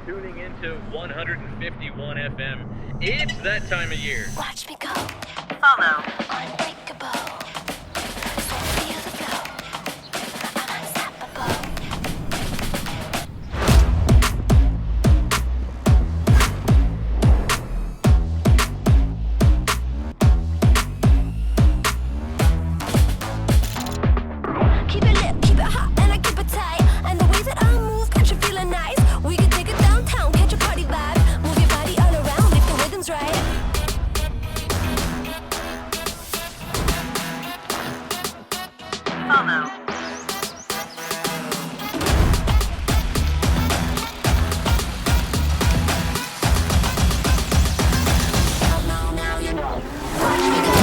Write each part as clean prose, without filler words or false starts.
tuning into 151 FM. It's that time of year. Watch me go. Follow. Unbreakable. So feel the flow. I'm unstoppable. Keep it lit, keep it hot, and I keep it tight. And the way that I move, got you feeling nice. We can take it downtown, catch a party vibe. Move your body all around if the rhythm's right. Follow. Now you know. Watch me go.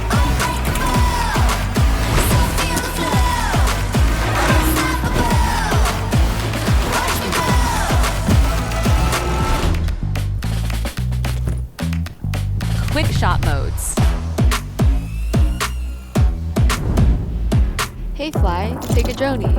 Unbreakable. So feel the flow. Unstoppable. Watch me go. Quick shot modes. Hey fly, take a droney.